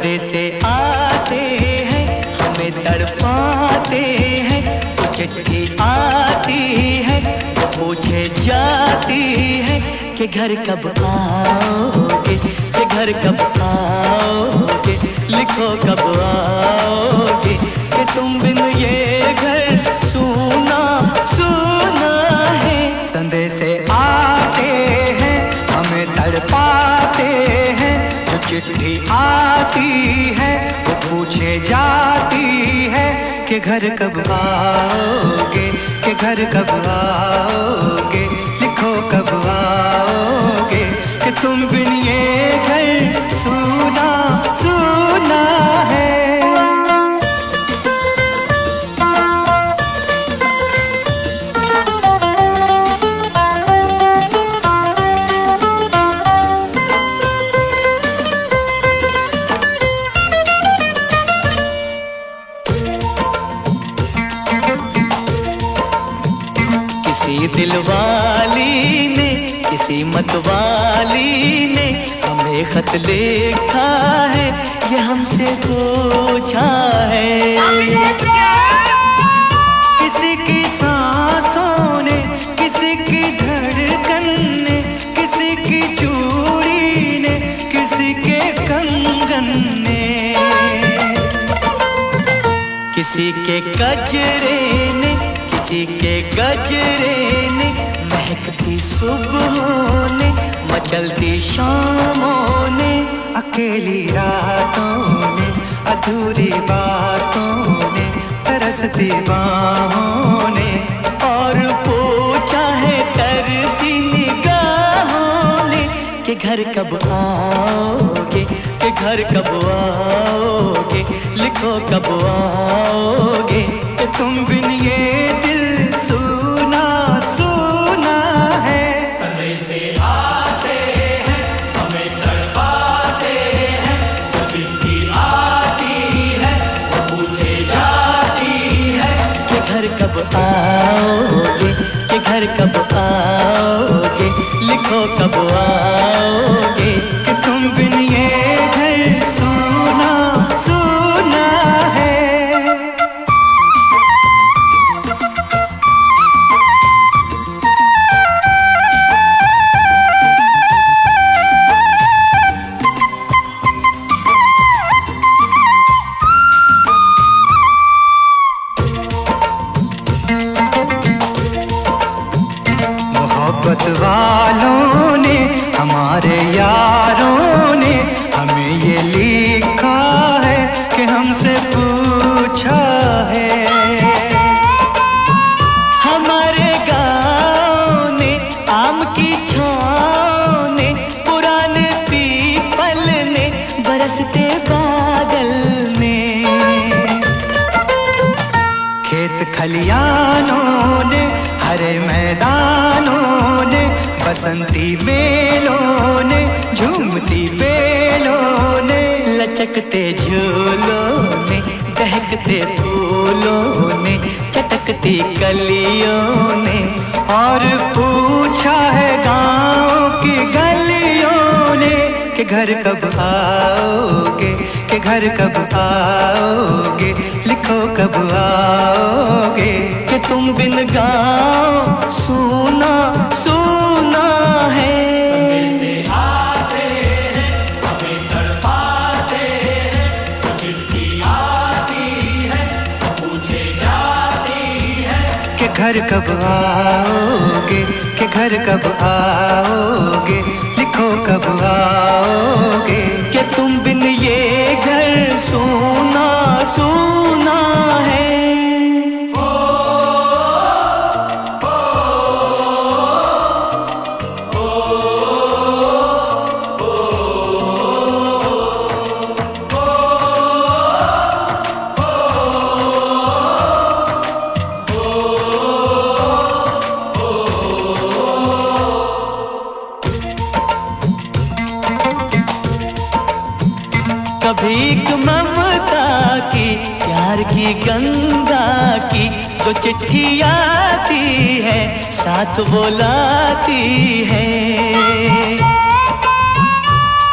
संदेशे आते हैं, हमें तड़पाते हैं। तो चिट्ठी आती है, वो पूछे जाती है कि घर कब आओगे, कि घर कब आओगे, लिखो कब आओगे, कि तुम बिन ये घर सूना सूना है। संदेशे आते हैं, हमें तड़पाते हैं। जो चिट्ठी आती है, वो पूछे जाती है कि घर कब आओगे, कि घर कब आओगे, लिखो कब आओगे, कि तुम बिन ये घर सूना सूना है। किसी दिलवाली ने, किसी मतवाली ने हमें खत लिखा है, ये हमसे पूछा है। किसी की सांसों ने, किसी की धड़कन ने, किसी की चूड़ी ने, किसी के कंगन ने, किसी के गजरे ने, किसी के गजरे ने, महकती सुबहों ने, मचलती शामों ने, अकेली रातों ने, अधूरी बातों ने, तरसती बाहों ने, और पूछा है तरसी निगाहों ने कि घर कब आओगे, कि घर कब आओगे, लिखो कब आओगे, कि तुम बिन ये दिल सूना सूना है। संदेशे आते हैं, हमें तड़पाते हैं। जो चिट्ठी आती है, वो पूछे जाती है कि घर कब आओगे, कि घर कब आओगे, लिखो कब आओगे, कि तुम बिन ये घर सूना सूना है। मोहब्बत वालों ने, हमारे यारों ने हमें ये लिखा है कि हमसे पूछा है। हमारे गाँव ने, आम की छाँव ने, पुराने पीपल ने, बरसते बादल ने, खेत खलियानों ने, हरे मैदानों ने, बसंती मेलों ने, झूमती बेलों ने, लचकते झूलों ने, दहकते फूलों ने, चटकती कलियों ने, और पूछा है गाँव की गलियों ने कि घर कब आओगे, कि घर कब आओगे, लिखो कब आओगे, कि तुम बिन गाँव सूना सूना है। संदेशे आते हैं, हमें तड़पाते हैं। जो चिट्ठी आती है, वो पूछे जाती है कि घर कब आओगे, कि घर कब आओगे, लिखो कब आओगे, कि तुम बिन ये घर सूना सूना है। कभी एक ममता की, प्यार की गंगा की, जो चिट्ठी आती है, साथ वो लाती है।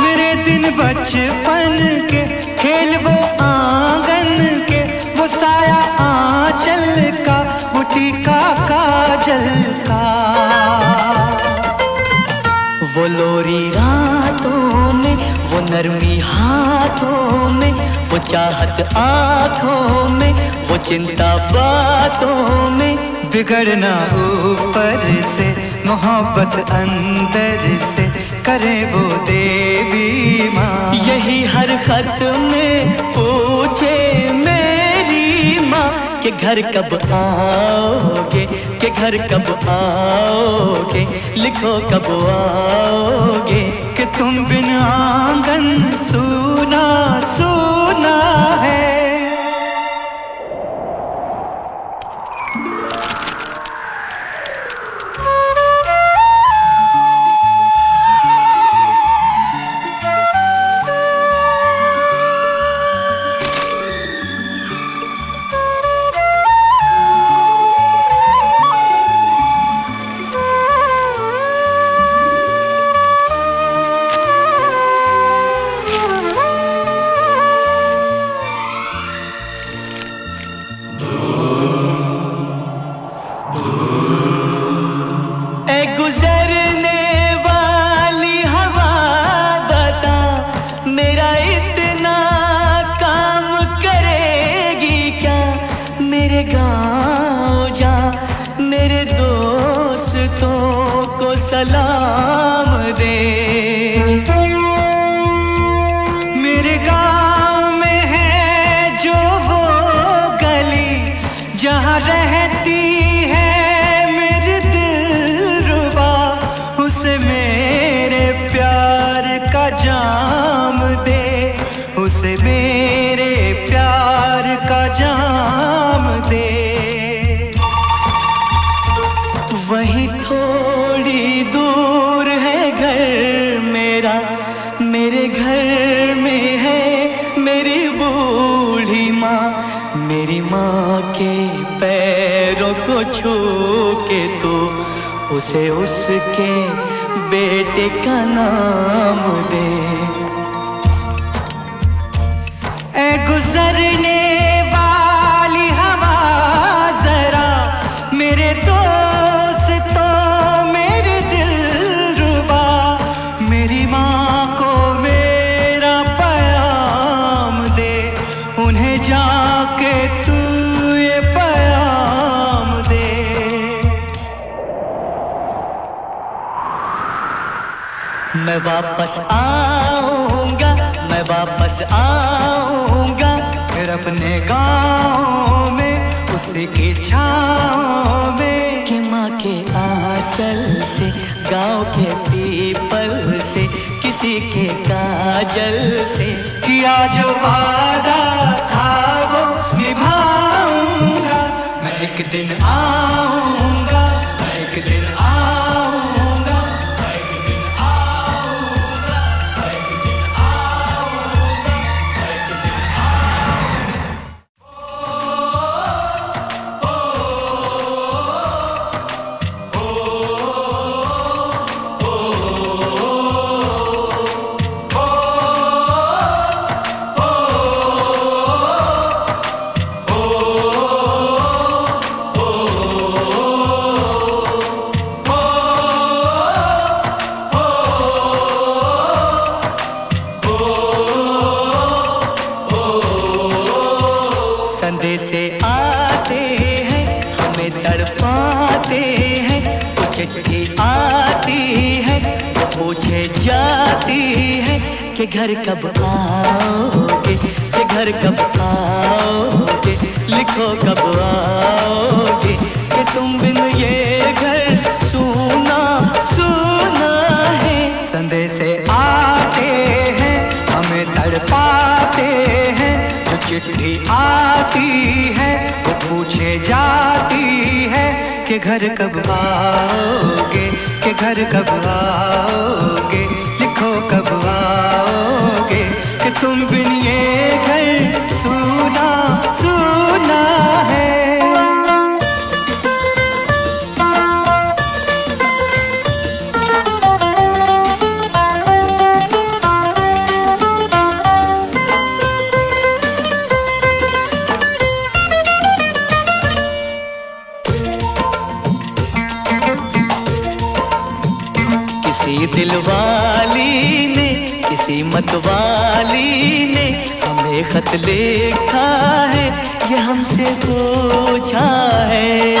मेरे दिल दिन बचपन के खेल वो आंगन के, वो साया आंचल का, वो टीका काजल का, वो लोरी रातों में, वो नरमी हाथों में, वो चाहत आँखों में, वो चिंता बातों में, बिगड़ना ऊपर से, मोहब्बत अंदर से, करे वो देवी माँ। यही हर खत में पूछे मेरी माँ कि घर कब आओगे, कि घर कब आओगे, लिखो कब आओगे, कि तुम बिन आंगन सूना सूना है। सलाम दे, मेरे गांव में है जो वो गली, जहाँ रहती है मेरी दिलरुबा, उसे मेरे प्यार का जाम दे, उसे मेरे प्यार का जाम दे। वहीं थोड़ी दूर है घर मेरा, मेरे घर में है मेरी बूढ़ी माँ, मेरी माँ के पैरों को छू के तो उसे उसके बेटे का नाम दे। ऐ गुजरने वाली हवा जरा मेरे मैं वापस आऊंगा, मैं वापस आऊंगा, फिर अपने गाँव में उसी की छाँव में, कि माँ के आंचल से, गाँव के पीपल से, किसी के काजल से, किया जो वादा था वो निभाऊंगा। मैं एक दिन आऊंगा, मैं एक दिन आऊंगा, मैं एक दिन आऊंगा, मैं एक दिन आऊंगा, मैं एक दिन संदेशे आते हैं, हमें तड़पाते हैं, चिट्ठी आती है, पूछे जाती है कि घर कब आओगे, कि घर कब आओगे, लिखो कब आओगे, कि तुम बिन ये घर सूना सूना है। संदेशे आते हैं, हमें तड़पाते हैं, चिट्ठी आती है, वो पूछे जाती है कि घर कब आओगे, कि घर कब आओगे, लिखो कब आओगे, कि तुम बिन ये घर सूना सूना है। किसी मतवाली ने हमें खत लिखा है, ये हमसे पूछा है।